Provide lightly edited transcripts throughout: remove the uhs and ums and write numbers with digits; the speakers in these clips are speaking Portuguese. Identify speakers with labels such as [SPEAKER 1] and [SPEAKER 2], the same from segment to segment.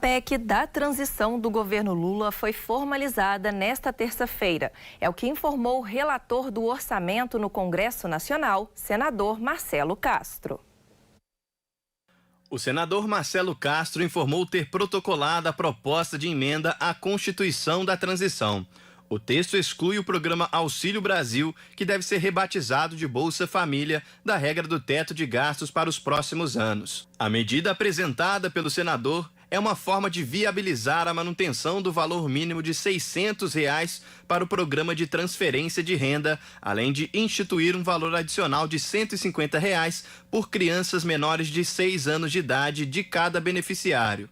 [SPEAKER 1] PEC da transição do governo Lula foi formalizada nesta terça-feira. É o que informou o relator do orçamento no Congresso Nacional, senador Marcelo Castro.
[SPEAKER 2] O senador Marcelo Castro informou ter protocolado a proposta de emenda à Constituição da Transição. O texto exclui o programa Auxílio Brasil, que deve ser rebatizado de Bolsa Família, da regra do teto de gastos para os próximos anos. A medida apresentada pelo senador é uma forma de viabilizar a manutenção do valor mínimo de R$ 600 para o programa de transferência de renda, além de instituir um valor adicional de R$ 150 por crianças menores de 6 anos de idade de cada beneficiário.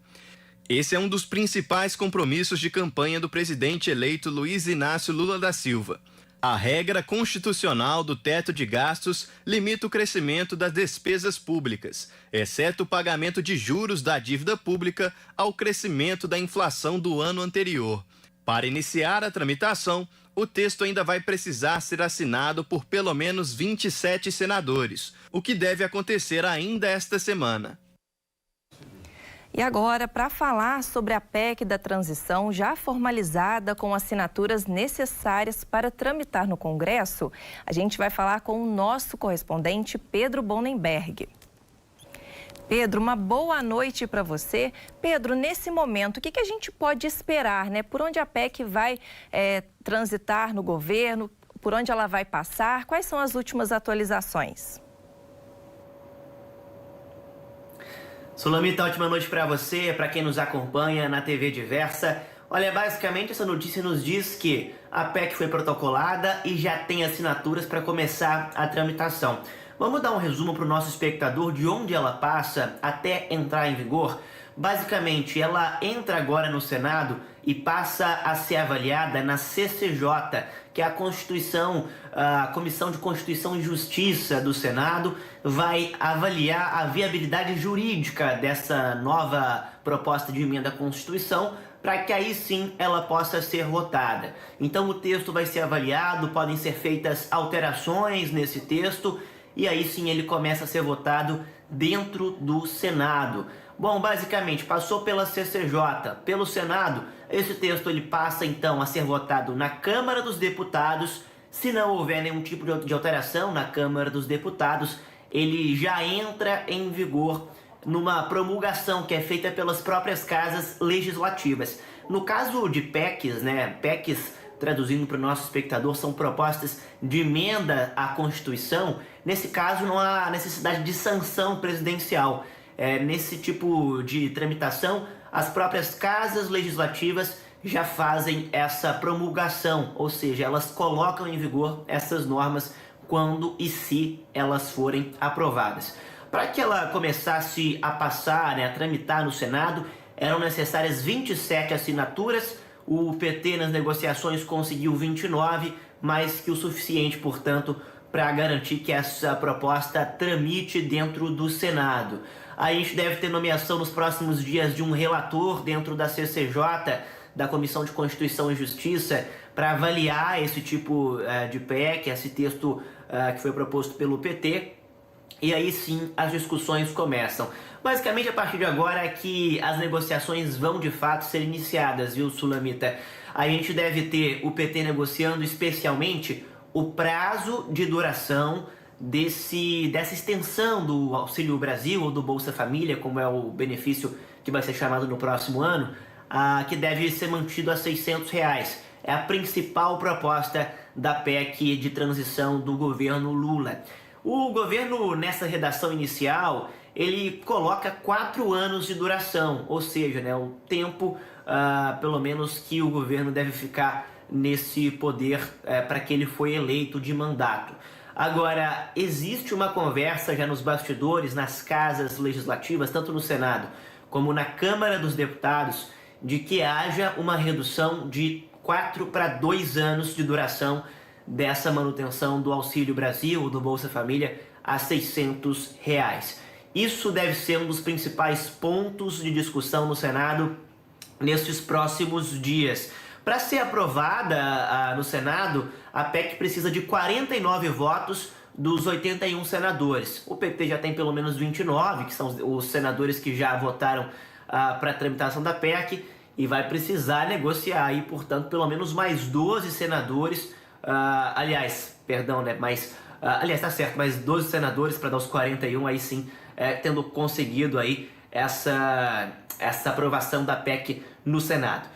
[SPEAKER 2] Esse é um dos principais compromissos de campanha do presidente eleito Luiz Inácio Lula da Silva. A regra constitucional do teto de gastos limita o crescimento das despesas públicas, exceto o pagamento de juros da dívida pública ao crescimento da inflação do ano anterior. Para iniciar a tramitação, o texto ainda vai precisar ser assinado por pelo menos 27 senadores, o que deve acontecer ainda esta semana.
[SPEAKER 1] E agora, para falar sobre a PEC da transição já formalizada com assinaturas necessárias para tramitar no Congresso, a gente vai falar com o nosso correspondente Pedro Bonenberg. Pedro, uma boa noite para você. Pedro, nesse momento, o que a gente pode esperar, né? Por onde a PEC vai transitar no governo, por onde ela vai passar? Quais são as últimas atualizações?
[SPEAKER 3] Sulamita, ótima noite para você, para quem nos acompanha na TV Diversa. Olha, basicamente essa notícia nos diz que a PEC foi protocolada e já tem assinaturas para começar a tramitação. Vamos dar um resumo para o nosso espectador de onde ela passa até entrar em vigor. Basicamente, ela entra agora no Senado e passa a ser avaliada na CCJ, que é a Comissão de Constituição e Justiça do Senado, vai avaliar a viabilidade jurídica dessa nova proposta de emenda à Constituição, para que aí sim ela possa ser votada. Então o texto vai ser avaliado, podem ser feitas alterações nesse texto, e aí sim ele começa a ser votado dentro do Senado. Bom, basicamente, passou pela CCJ, pelo Senado, esse texto ele passa então a ser votado na Câmara dos Deputados. Se não houver nenhum tipo de alteração na Câmara dos Deputados, ele já entra em vigor numa promulgação que é feita pelas próprias casas legislativas. No caso de PECs, PECs, traduzindo para o nosso espectador, são propostas de emenda à Constituição. Nesse caso, não há necessidade de sanção presidencial. Nesse tipo de tramitação, as próprias casas legislativas já fazem essa promulgação, ou seja, elas colocam em vigor essas normas quando e se elas forem aprovadas. Para que ela começasse a passar, a tramitar no Senado, eram necessárias 27 assinaturas. O PT nas negociações conseguiu 29, mais que o suficiente, portanto, para garantir que essa proposta tramite dentro do Senado. A gente deve ter nomeação nos próximos dias de um relator dentro da CCJ, da Comissão de Constituição e Justiça, para avaliar esse tipo de PEC, esse texto que foi proposto pelo PT, e aí sim as discussões começam. Basicamente, a partir de agora é que as negociações vão de fato ser iniciadas, viu, Sulamita? A gente deve ter o PT negociando especialmente o prazo de duração dessa extensão do Auxílio Brasil ou do Bolsa Família, como é o benefício que vai ser chamado no próximo ano, que deve ser mantido a R$ 600. É a principal proposta da PEC de transição do governo Lula. O governo, nessa redação inicial, ele coloca 4 anos de duração, ou seja, o tempo, pelo menos, que o governo deve ficar nesse poder para que ele foi eleito de mandato. Agora, existe uma conversa já nos bastidores, nas casas legislativas, tanto no Senado como na Câmara dos Deputados, de que haja uma redução de 4 para 2 anos de duração dessa manutenção do Auxílio Brasil, do Bolsa Família, a R$ 600. Isso deve ser um dos principais pontos de discussão no Senado nestes próximos dias. Para ser aprovada no Senado, a PEC precisa de 49 votos dos 81 senadores. O PT já tem pelo menos 29, que são os senadores que já votaram para a tramitação da PEC e vai precisar negociar aí, portanto, pelo menos mais 12 senadores, aliás, tá certo, mais 12 senadores para dar os 41, aí sim, tendo conseguido aí essa aprovação da PEC no Senado.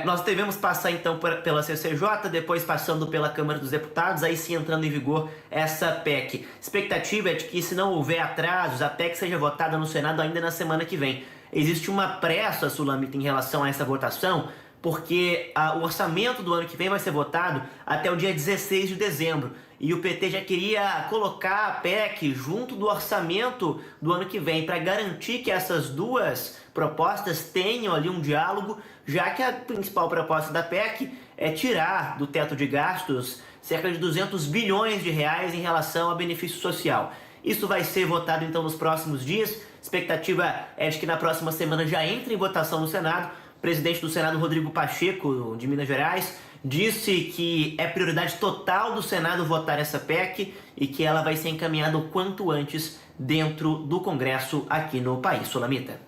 [SPEAKER 3] Nós devemos passar então pela CCJ, depois passando pela Câmara dos Deputados, aí sim entrando em vigor essa PEC. Expectativa é de que, se não houver atrasos, a PEC seja votada no Senado ainda na semana que vem. Existe uma pressa, Sulamita, em relação a essa votação, porque o orçamento do ano que vem vai ser votado até o dia 16 de dezembro. E o PT já queria colocar a PEC junto do orçamento do ano que vem, para garantir que essas duas propostas tenham ali um diálogo, já que a principal proposta da PEC é tirar do teto de gastos cerca de 200 bilhões de reais em relação a benefício social. Isso vai ser votado então nos próximos dias. Expectativa é de que na próxima semana já entre em votação no Senado. O presidente do Senado, Rodrigo Pacheco, de Minas Gerais, disse que é prioridade total do Senado votar essa PEC e que ela vai ser encaminhada o quanto antes dentro do Congresso aqui no país. Sulamita.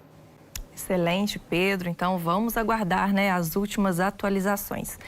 [SPEAKER 1] Excelente, Pedro. Então vamos aguardar, as últimas atualizações.